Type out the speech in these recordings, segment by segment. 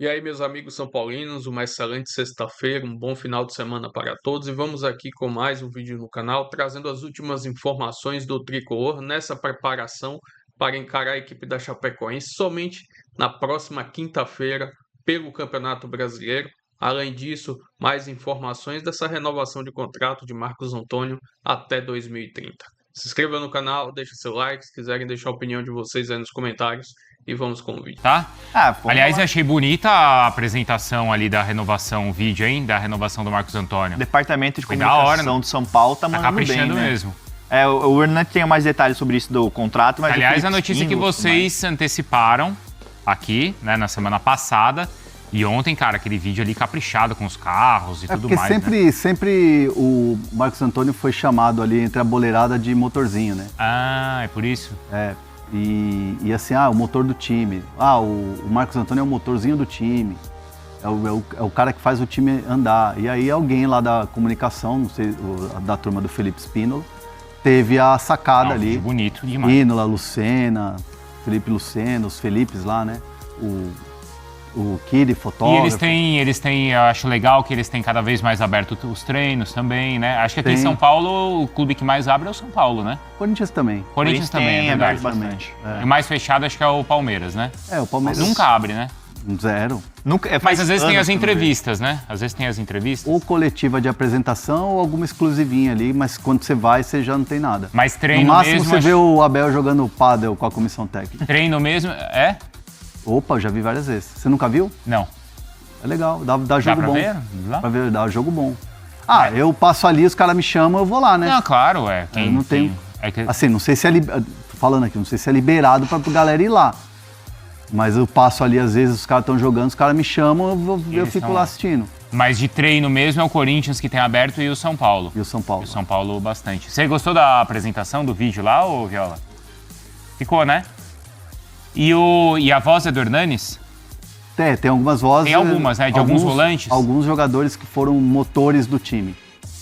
E aí, meus amigos são paulinos, uma excelente sexta-feira, um bom final de semana para todos e vamos aqui com mais um vídeo no canal, trazendo as últimas informações do Tricolor nessa preparação para encarar a equipe da Chapecoense somente na próxima quinta-feira pelo Campeonato Brasileiro. Além disso, mais informações dessa renovação de contrato de Marcos Antônio até 2030. Se inscreva no canal, deixe seu like, se quiserem deixar a opinião de vocês aí nos comentários e vamos com o vídeo. Tá? Vamos Aliás, lá. eu achei bonita a apresentação ali da renovação, o vídeo, hein? Da renovação do Marcos Antônio. O Departamento de Foi da Comunicação hora, né? de São Paulo tá Tá mandando bem, caprichando né? mesmo. O Hernani tem mais detalhes sobre isso do contrato, mas... Aliás, o a Felipe notícia que Espíndola, vocês anteciparam aqui, né, na semana passada. E ontem, cara, aquele vídeo ali caprichado com os carros e tudo porque mais, sempre o Marcos Antônio foi chamado ali entre a boleirada de motorzinho, né? Ah, é por isso? E assim, o motor do time. O Marcos Antônio é o motorzinho do time. É o cara que faz o time andar. E aí alguém lá da comunicação, não sei, da turma do Felipe Espíndola, teve a sacada ali. Vídeo bonito demais. Espíndola, Lucena, Felipe Lucena, os Felipes lá, né? O Kiri, fotógrafo. E eles têm, eu acho legal que eles têm cada vez mais aberto os treinos também, né? Acho que aqui em Tem. São Paulo, o clube que mais abre é o São Paulo, né? Corinthians também. Corinthians também, é tem verdade. aberto bastante. E o mais fechado acho que é o Palmeiras, né? O Palmeiras. Nunca abre, né? Zero. Mas às vezes tem anos as que eu não vejo. entrevistas, né? Às vezes tem as entrevistas. Ou coletiva de apresentação ou alguma exclusivinha ali, mas quando você vai, você já não tem nada. Mas No treino máximo mesmo... você vê o Abel jogando pádel com a comissão técnica. Treino mesmo, é? Opa, eu já vi várias vezes. Você nunca viu? Não. É legal, dá Dá jogo pra bom. ver? Lá? Pra ver, dá jogo bom. Eu passo ali, os caras me chamam, eu vou lá, né? Não, claro, é. Eu não tenho... É que... Assim, não sei se é... Tô falando aqui, não sei se é liberado pra galera ir lá. Mas eu passo ali, às vezes, os caras estão jogando, os caras me chamam, eu Eles fico tão lá lá. assistindo. Mas de treino mesmo é o Corinthians que tem aberto e o São Paulo. E o São Paulo. O São Paulo bastante. Você gostou da apresentação do vídeo lá, ô Viola? Ficou, né? E a voz é do Hernanes? Tem algumas vozes... Tem algumas, né? De alguns volantes? Alguns jogadores que foram motores do time,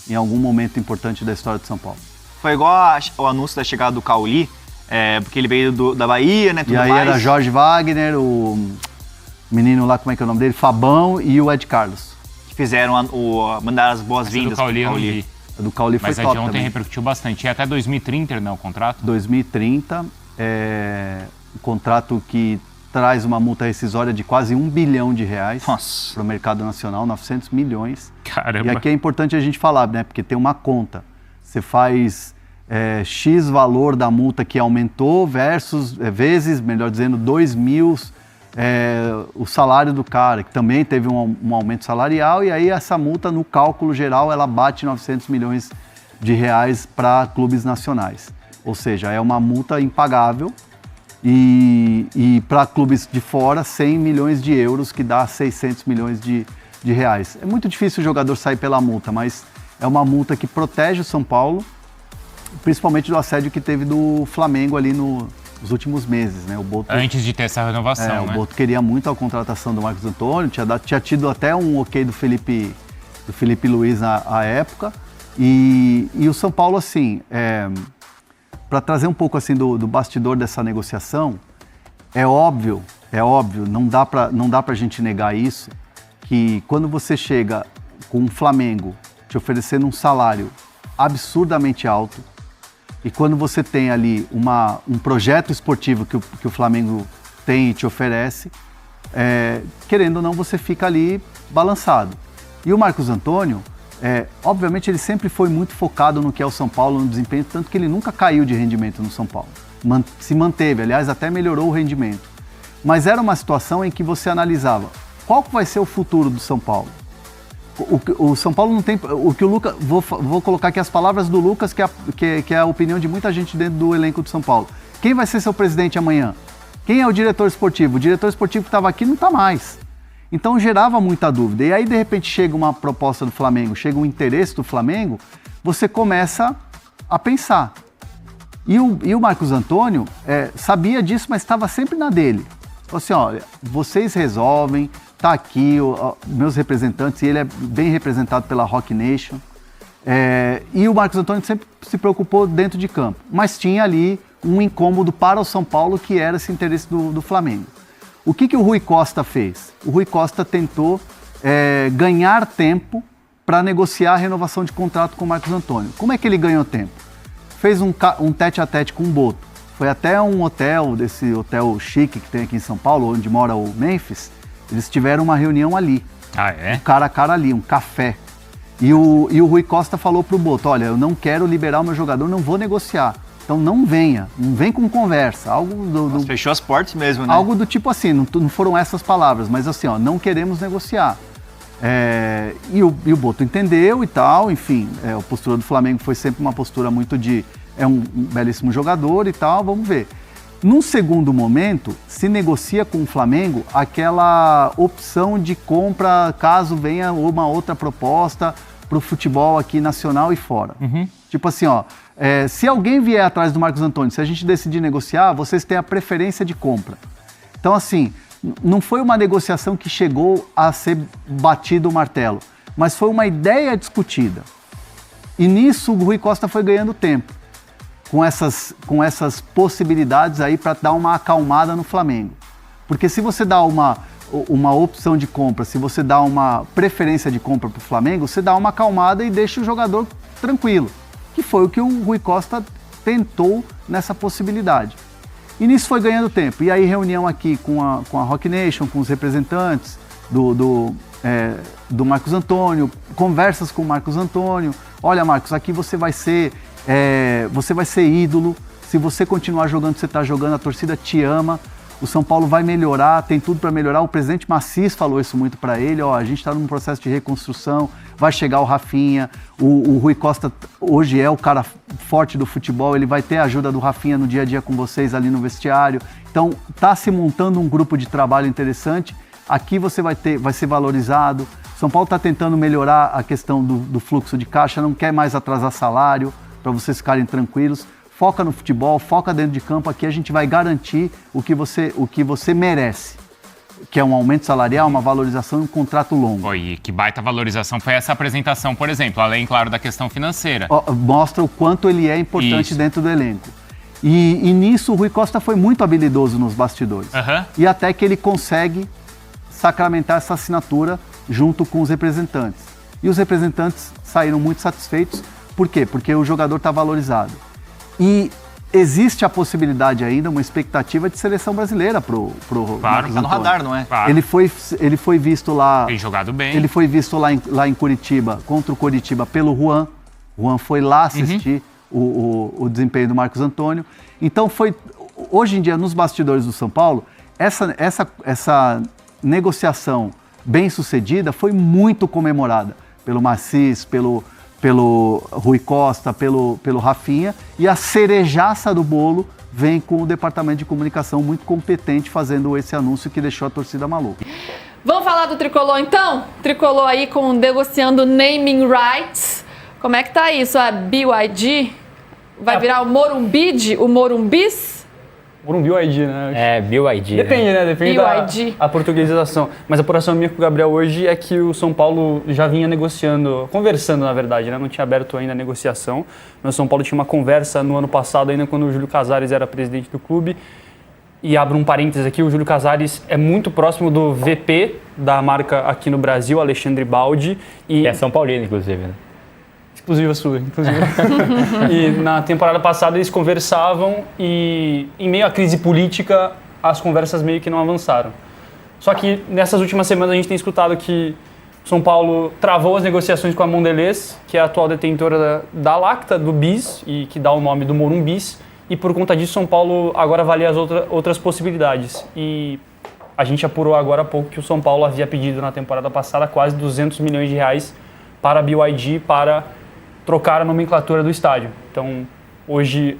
em algum momento importante da história de São Paulo. Foi igual o anúncio da chegada do Cauli, porque ele veio da Bahia, né, tudo E aí mais. era Jorge Wagner, o menino lá, como é que é o nome dele? Fabão e o Ed Carlos. Que fizeram mandar as Essa boas-vindas do Cauli eu não vi. A do Cauli foi Mas a top de ontem também. repercutiu bastante. E até 2030, né, o contrato? 2030, um contrato que traz uma multa rescisória de quase R$1 bilhão Nossa. para o mercado nacional, 900 milhões. Caramba. E aqui é importante a gente falar, né? Porque tem uma conta. Você faz X valor da multa que aumentou versus, vezes, melhor dizendo, 2.000 o salário do cara, que também teve um aumento salarial, e aí essa multa, no cálculo geral, ela bate 900 milhões de reais para clubes nacionais. Ou seja, é uma multa impagável. E para clubes de fora, 100 milhões de euros, que dá 600 milhões de reais. É muito difícil o jogador sair pela multa, mas é uma multa que protege o São Paulo, principalmente do assédio que teve do Flamengo ali nos últimos meses, né? O Boto, Antes de ter essa renovação, o né? Boto queria muito a contratação do Marcos Antônio, tinha tido até um ok do Felipe Luiz à época, e o São Paulo, assim... Para trazer um pouco assim do bastidor dessa negociação, é óbvio, não dá para a gente negar isso, que quando você chega com o Flamengo te oferecendo um salário absurdamente alto, e quando você tem ali um projeto esportivo que o Flamengo tem e te oferece, querendo ou não, você fica ali balançado. E o Marcos Antônio... obviamente ele sempre foi muito focado no que é o São Paulo, no desempenho, tanto que ele nunca caiu de rendimento no São Paulo. Se manteve, aliás, até melhorou o rendimento. Mas era uma situação em que você analisava qual vai ser o futuro do São Paulo. O São Paulo não tem... O que o Lucas... Vou colocar aqui as palavras do Lucas, que é a opinião de muita gente dentro do elenco do São Paulo. Quem vai ser seu presidente amanhã? Quem é o diretor esportivo? O diretor esportivo que estava aqui não está mais. Então gerava muita dúvida. E aí, de repente, chega uma proposta do Flamengo, chega um interesse do Flamengo, você começa a pensar. E o Marcos Antônio sabia disso, mas estava sempre na dele. Falou assim, olha, vocês resolvem, tá aqui, meus representantes, e ele é bem representado pela Rock Nation. E o Marcos Antônio sempre se preocupou dentro de campo. Mas tinha ali um incômodo para o São Paulo, que era esse interesse do Flamengo. O que o Rui Costa fez? O Rui Costa tentou ganhar tempo para negociar a renovação de contrato com o Marcos Antônio. Como é que ele ganhou tempo? Fez um tete-a-tete com o Boto. Foi até um hotel, desse hotel chique que tem aqui em São Paulo, onde mora o Memphis. Eles tiveram uma reunião ali. Ah, é? Um cara a cara ali, um café. E o Rui Costa falou pro Boto, olha, eu não quero liberar o meu jogador, não vou negociar. Então não vem com conversa. Fechou as portas mesmo, né? Algo do tipo assim, não foram essas palavras, mas assim, ó, não queremos negociar. E o Boto entendeu e tal, enfim, a postura do Flamengo foi sempre uma postura muito de um belíssimo jogador e tal, vamos ver. Num segundo momento, se negocia com o Flamengo aquela opção de compra caso venha uma outra proposta para o futebol aqui nacional e fora. Tipo assim, ó, se alguém vier atrás do Marcos Antônio, se a gente decidir negociar, vocês têm a preferência de compra. Então, assim, não foi uma negociação que chegou a ser batido o martelo, mas foi uma ideia discutida. E nisso o Rui Costa foi ganhando tempo, com essas possibilidades aí para dar uma acalmada no Flamengo. Porque se você dá uma opção de compra, se você dá uma preferência de compra para o Flamengo, você dá uma acalmada e deixa o jogador tranquilo, que foi o que o Rui Costa tentou nessa possibilidade. E nisso foi ganhando tempo. E aí reunião aqui com a Rock Nation, com os representantes do Marcos Antônio, conversas com o Marcos Antônio. Olha, Marcos, aqui você vai ser ídolo. Se você continuar jogando, você está jogando, a torcida te ama. O São Paulo vai melhorar, tem tudo para melhorar. O presidente Macis falou isso muito para ele. Ó, a gente está num processo de reconstrução, vai chegar o Rafinha. O Rui Costa hoje é o cara forte do futebol, ele vai ter a ajuda do Rafinha no dia a dia com vocês ali no vestiário. Então, está se montando um grupo de trabalho interessante. Aqui você vai ser valorizado. São Paulo está tentando melhorar a questão do fluxo de caixa, não quer mais atrasar salário, para vocês ficarem tranquilos. Foca no futebol, foca dentro de campo. Aqui a gente vai garantir o que você merece, que é um aumento salarial, uma valorização e um contrato longo. E que baita valorização foi essa apresentação, por exemplo, além, claro, da questão financeira. Mostra o quanto ele é importante dentro do elenco. E nisso o Rui Costa foi muito habilidoso nos bastidores. E até que ele consegue sacramentar essa assinatura junto com os representantes. E os representantes saíram muito satisfeitos. Por quê? Porque o jogador está valorizado. E existe a possibilidade ainda, uma expectativa de seleção brasileira pro Claro, tá no radar, não é? Claro. Ele foi visto lá... Tem jogado bem. Ele foi visto lá em Curitiba, contra o Coritiba, pelo Juan. O Juan foi lá assistir o desempenho do Marcos Antônio. Então, hoje em dia, nos bastidores do São Paulo, essa negociação bem-sucedida foi muito comemorada pelo Macis, pelo Rui Costa, pelo Rafinha, e a cerejaça do bolo vem com o departamento de comunicação muito competente fazendo esse anúncio que deixou a torcida maluca. Vamos falar do Tricolor então? Tricolor aí negociando naming rights. Como é que tá isso? A BYD vai virar o Morumbid, o Morumbis? Morumbi BYD, né? BYD. Depende, né? Depende BYD. da portuguesização. Mas a apuração minha com o Gabriel hoje é que o São Paulo já vinha conversando, na verdade, né? Não tinha aberto ainda a negociação. Mas o São Paulo tinha uma conversa no ano passado, ainda quando o Júlio Casares era presidente do clube. E abro um parênteses aqui, o Júlio Casares é muito próximo do VP da marca aqui no Brasil, Alexandre Baldi. Que é São Paulino, inclusive, né? Exclusiva sua, inclusive. E na temporada passada eles conversavam e, em meio à crise política, as conversas meio que não avançaram. Só que nessas últimas semanas a gente tem escutado que São Paulo travou as negociações com a Mondelez, que é a atual detentora da Lacta, do Bis, e que dá o nome do Morumbis. E por conta disso, São Paulo agora avalia as outras possibilidades. E a gente apurou agora há pouco que o São Paulo havia pedido na temporada passada quase 200 milhões de reais para a BYD, para trocar a nomenclatura do estádio. Então, hoje,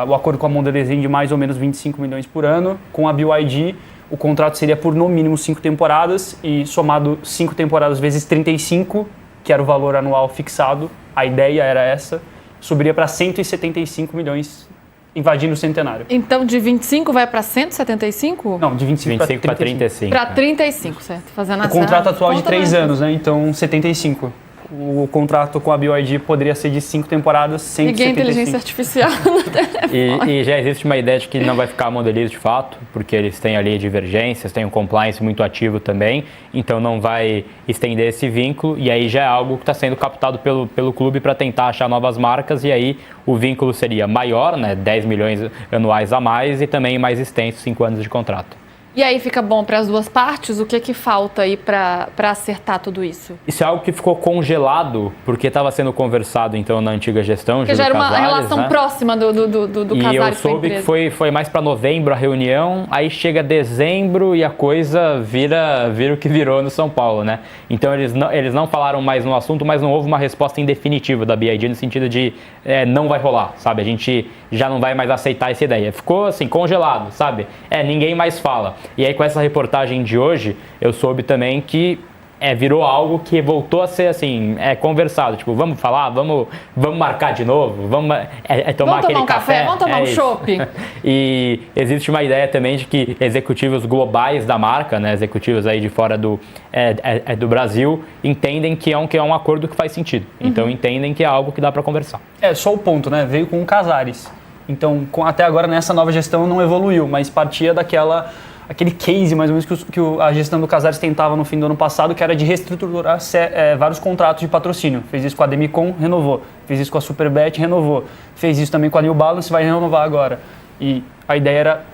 o acordo com a Mondelez de mais ou menos 25 milhões por ano. Com a BYD, o contrato seria por no mínimo 5 temporadas e somado 5 temporadas vezes 35, que era o valor anual fixado, a ideia era essa, subiria para 175 milhões, invadindo o centenário. Então, de 25 vai para 175? Não, de 25 para 35. Para 35, certo. Fazendo o contrato atual é de 3 anos, né? Então, 75. O contrato com a BYD poderia ser de 5 temporadas, 175. Liguei a inteligência artificial no telefone. E já existe uma ideia de que não vai ficar a Mondelez de fato, porque eles têm ali divergências, têm um compliance muito ativo também, então não vai estender esse vínculo, e aí já é algo que está sendo captado pelo clube para tentar achar novas marcas, e aí o vínculo seria maior, né, 10 milhões anuais a mais, e também mais extenso, 5 anos de contrato. E aí fica bom para as duas partes? O que falta aí para acertar tudo isso? Isso é algo que ficou congelado, porque estava sendo conversado, então, na antiga gestão, Porque já era uma Casares, relação né? próxima do E eu Casares com a soube empresa. que foi mais para novembro a reunião, aí chega dezembro e a coisa vira o que virou no São Paulo, né? Então eles não falaram mais no assunto, mas não houve uma resposta em definitiva da BYD no sentido de não vai rolar, sabe? A gente já não vai mais aceitar essa ideia. Ficou assim, congelado, sabe? Ninguém mais fala. E aí com essa reportagem de hoje, eu soube também que virou algo que voltou a ser assim, conversado, tipo, vamos falar, vamos marcar de novo, vamos tomar aquele café. Vamos tomar um chopp. E existe uma ideia também de que executivos globais da marca, né, executivos aí de fora do Brasil, entendem que é um acordo que faz sentido. Então entendem que é algo que dá para conversar. Só o ponto, né? Veio com o Casares. Então, até agora nessa nova gestão não evoluiu, mas partia aquele case, mais ou menos, que a gestão do Casares tentava no fim do ano passado, que era de reestruturar vários contratos de patrocínio. Fez isso com a Demicon, renovou. Fez isso com a Superbet, renovou. Fez isso também com a New Balance, vai renovar agora. E a ideia era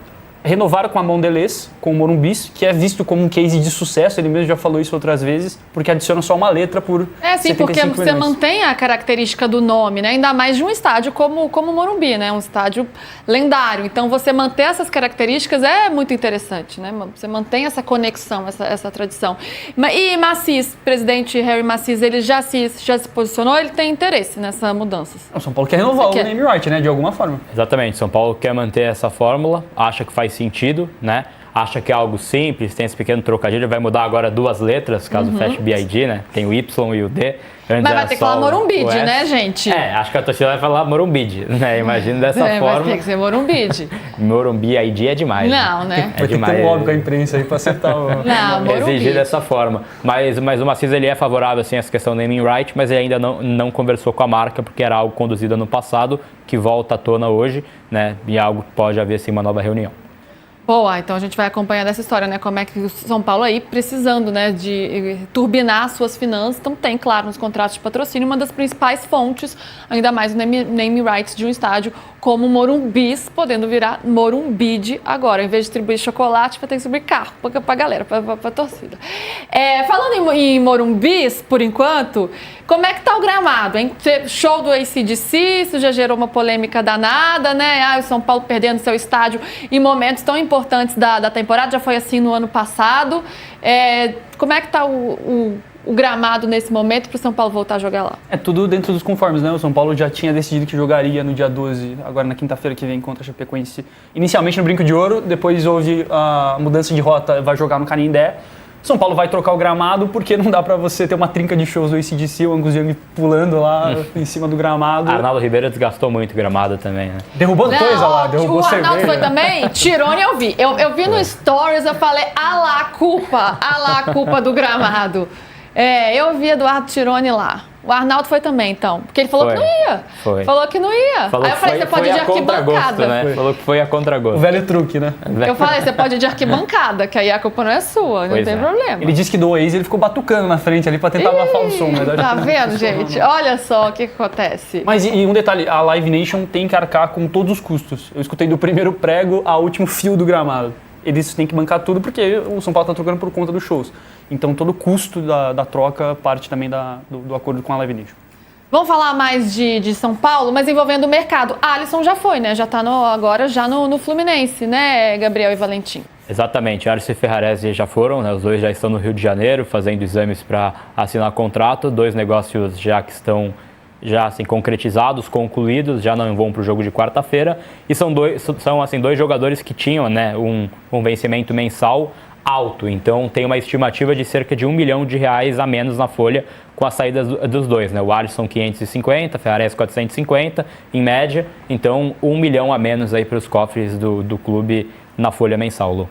renovar com a Mondelez, com o Morumbis, que é visto como um case de sucesso, ele mesmo já falou isso outras vezes, porque adiciona só uma letra por sim, 75 porque você milhões. mantém a característica do nome, né? Ainda mais de um estádio como o Morumbi, né? Um estádio lendário. Então, você manter essas características é muito interessante, né? Você mantém essa conexão, essa tradição. E Massis, presidente Harry Massis, ele já se posicionou, ele tem interesse nessa mudança? O São Paulo quer renovar o name right, né? De alguma forma. Exatamente, São Paulo quer manter essa fórmula, acha que faz sentido, né? Acha que é algo simples, tem esse pequeno trocadilho, vai mudar agora 2 letras, caso feche BYD, né? Tem o Y e o D. Mas vai ter que falar Morumbid, né, gente? Acho que a torcida vai falar Morumbid, né? Imagina dessa forma. Mas tem que ser Morumbid. Morumbi ID é demais. Não, né? Vai ter que ter um lobby com a imprensa aí pra acertar o... Não, Morumbi. Exigir dessa forma. Mas o Massis, ele é favorável, assim, a essa questão do naming right, mas ele ainda não conversou com a marca, porque era algo conduzido no passado, que volta à tona hoje, né? E algo que pode haver, assim, uma nova reunião. Boa, então a gente vai acompanhar dessa história, né? Como é que o São Paulo aí precisando, né, de turbinar suas finanças. Então tem, claro, nos contratos de patrocínio, uma das principais fontes, ainda mais o name rights de um estádio como o Morumbis, podendo virar Morumbid agora. Em vez de distribuir chocolate, vai ter que distribuir carro pra galera, pra torcida. Falando em Morumbis, por enquanto, como é que tá o gramado, hein? Show do AC/DC, isso já gerou uma polêmica danada, né? O São Paulo perdendo seu estádio em momentos tão importantes da temporada, já foi assim no ano passado. Como é que tá o gramado nesse momento para o São Paulo voltar a jogar lá? É tudo dentro dos conformes, né? O São Paulo já tinha decidido que jogaria no dia 12, agora na quinta-feira que vem contra a Chapecoense. Inicialmente no Brinco de Ouro, depois houve a mudança de rota, vai jogar no Canindé. São Paulo vai trocar o gramado porque não dá pra você ter uma trinca de shows do AC/DC, o Angus Young pulando lá em cima do gramado. Arnaldo Ribeiro desgastou muito o gramado também, né? Derrubou coisa lá, derrubou cerveja. O Arnaldo foi também? Tirone eu vi. Eu vi no Stories, eu falei, a culpa do gramado. Eu vi Eduardo Tirone lá. O Arnaldo foi também, então. Porque ele falou que não ia. Foi. Falou que não ia. Falou aí eu falei, você pode ir de arquibancada. Né? Falou que foi a contragosto. O velho truque, né? Eu falei, você pode ir de arquibancada, que aí a culpa não é sua, não tem problema. Ele disse que do Waze ele ficou batucando na frente ali pra tentar abafar o som. Né? Tá vendo, gente? Olha só o que acontece. Mas e um detalhe, a Live Nation tem que arcar com todos os custos. Eu escutei do primeiro prego ao último fio do gramado. Eles têm que bancar tudo porque o São Paulo tá trocando por conta dos shows. Então todo o custo da troca parte também do acordo com a Live Nation. Vamos falar mais de São Paulo, mas envolvendo o mercado. Alisson já foi, né? Já tá agora no Fluminense, né, Gabriel e Valentim? Exatamente, Alisson e Ferrarese já foram, né? Os dois já estão no Rio de Janeiro fazendo exames para assinar contrato. 2 negócios já que estão assim, concretizados, concluídos, já não vão para o jogo de quarta-feira. E são dois jogadores que tinham, né, um vencimento mensal alto, então tem uma estimativa de cerca de R$1 milhão a menos na folha com a saída dos dois, né? O Alisson 550, Ferrarese 450 em média, então R$1 milhão a menos aí para os cofres do clube na folha mensal, Lu.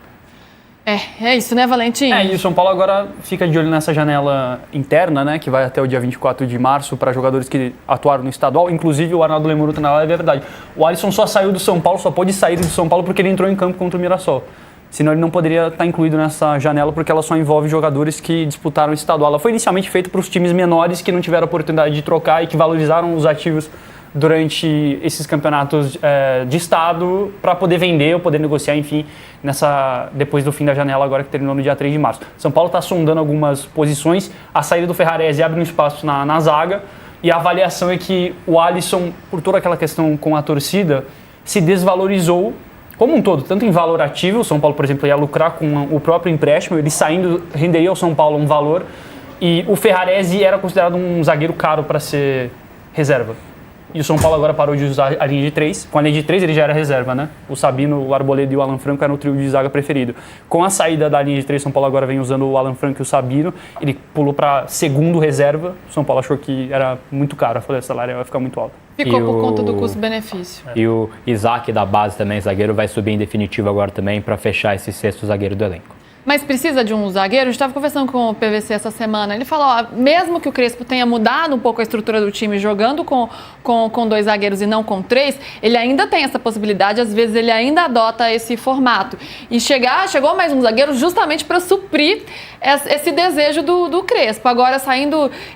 É isso, né, Valentim? E o São Paulo agora fica de olho nessa janela interna, né, que vai até o dia 24 de março para jogadores que atuaram no estadual. Inclusive o Arnaldo Lemuru tá na live, é verdade. O Alisson só saiu do São Paulo, só pôde sair do São Paulo porque ele entrou em campo contra o Mirassol. Senão ele não poderia estar incluído nessa janela porque ela só envolve jogadores que disputaram o estadual. Ela foi inicialmente feita para os times menores que não tiveram oportunidade de trocar e que valorizaram os ativos durante esses campeonatos de estado para poder vender ou poder negociar, enfim, depois do fim da janela agora que terminou no dia 3 de março. São Paulo está sondando algumas posições, a saída do Ferrarese abre um espaço na zaga e a avaliação é que o Alisson, por toda aquela questão com a torcida, se desvalorizou como um todo, tanto em valor ativo, o São Paulo, por exemplo, ia lucrar com o próprio empréstimo, ele saindo renderia ao São Paulo um valor e o Ferrarese era considerado um zagueiro caro para ser reserva. E o São Paulo agora parou de usar a linha de 3. Com a linha de 3 ele já era reserva, né? O Sabino, o Arboleda e o Alan Franco eram o trio de zaga preferido. Com a saída da linha de 3, o São Paulo agora vem usando o Alan Franco e o Sabino. Ele pulou para segundo reserva. O São Paulo achou que era muito caro, a folha salarial vai ficar muito alta. Ficou por conta do custo-benefício. E o Isaac da base também, zagueiro, vai subir em definitivo agora também para fechar esse sexto zagueiro do elenco. Mas precisa de um zagueiro? A gente estava conversando com o PVC essa semana. Ele falou, mesmo que o Crespo tenha mudado um pouco a estrutura do time, jogando com 2 zagueiros e não com 3, ele ainda tem essa possibilidade, às vezes ele ainda adota esse formato. E chegou mais um zagueiro justamente para suprir esse desejo do Crespo. Agora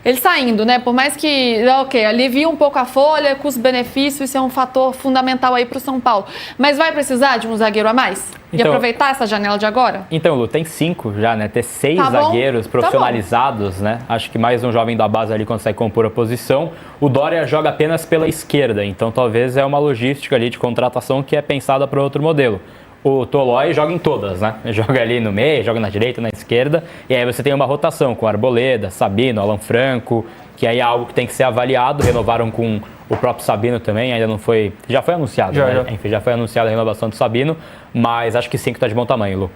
ele saindo, né? Por mais que, alivia um pouco a folha, custo-benefício, isso é um fator fundamental aí para o São Paulo. Mas vai precisar de um zagueiro a mais? E aproveitar essa janela de agora? Então, Lu, tem 5 já, né? Ter 6 zagueiros profissionalizados, né? Acho que mais um jovem da base ali consegue compor a posição. O Dória joga apenas pela esquerda, então talvez é uma logística ali de contratação que é pensada para outro modelo. O Tolói joga em todas, né? Joga ali no meio, joga na direita, na esquerda, e aí você tem uma rotação com Arboleda, Sabino, Alan Franco, que aí é algo que tem que ser avaliado. Renovaram com o próprio Sabino também, ainda não foi... Já foi anunciado, né? Enfim, já foi anunciada a renovação do Sabino, mas acho que 5 está de bom tamanho, Lu.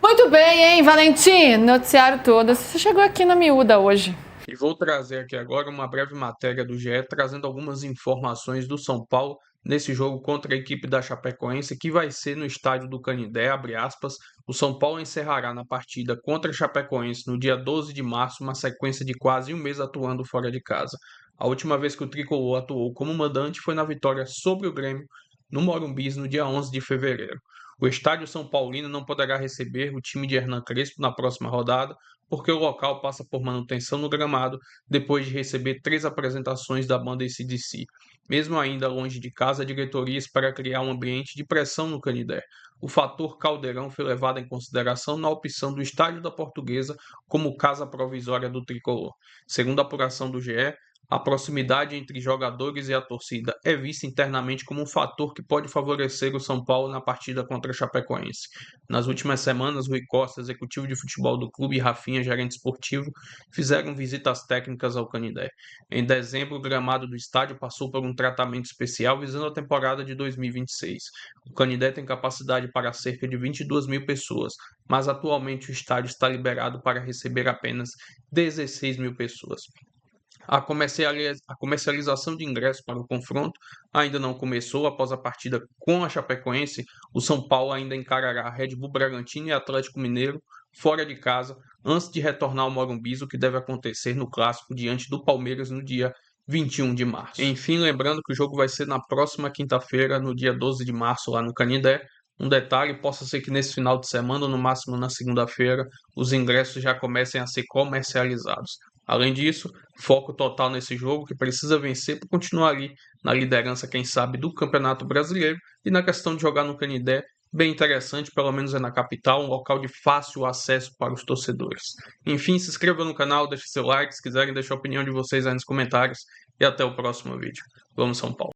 Muito bem, hein, Valentim? Noticiário todo. Você chegou aqui na miúda hoje. E vou trazer aqui agora uma breve matéria do GE, trazendo algumas informações do São Paulo nesse jogo contra a equipe da Chapecoense, que vai ser no estádio do Canindé, abre aspas. O São Paulo encerrará na partida contra a Chapecoense no dia 12 de março, uma sequência de quase um mês atuando fora de casa. A última vez que o Tricolor atuou como mandante foi na vitória sobre o Grêmio no Morumbi no dia 11 de fevereiro. O estádio São Paulino não poderá receber o time de Hernan Crespo na próxima rodada, porque o local passa por manutenção no gramado depois de receber 3 apresentações da banda AC/DC. Mesmo ainda longe de casa, a diretoria espera criar um ambiente de pressão no Canindé. O fator Caldeirão foi levado em consideração na opção do Estádio da Portuguesa como casa provisória do Tricolor. Segundo a apuração do GE, a proximidade entre jogadores e a torcida é vista internamente como um fator que pode favorecer o São Paulo na partida contra a Chapecoense. Nas últimas semanas, Rui Costa, executivo de futebol do clube, e Rafinha, gerente esportivo, fizeram visitas técnicas ao Canindé. Em dezembro, o gramado do estádio passou por um tratamento especial visando a temporada de 2026. O Canindé tem capacidade para cerca de 22 mil pessoas, mas atualmente o estádio está liberado para receber apenas 16 mil pessoas. A comercialização de ingressos para o confronto ainda não começou. Após a partida com a Chapecoense, o São Paulo ainda encarará Red Bull Bragantino e Atlético Mineiro fora de casa, antes de retornar ao Morumbi, o que deve acontecer no Clássico diante do Palmeiras no dia 21 de março. Enfim, lembrando que o jogo vai ser na próxima quinta-feira, no dia 12 de março, lá no Canindé. Um detalhe, possa ser que nesse final de semana, ou no máximo na segunda-feira, os ingressos já comecem a ser comercializados. Além disso, foco total nesse jogo, que precisa vencer para continuar ali na liderança, quem sabe, do Campeonato Brasileiro. E na questão de jogar no Canindé, bem interessante, pelo menos é na capital, um local de fácil acesso para os torcedores. Enfim, se inscreva no canal, deixe seu like, se quiserem deixar a opinião de vocês aí nos comentários, e até o próximo vídeo. Vamos São Paulo!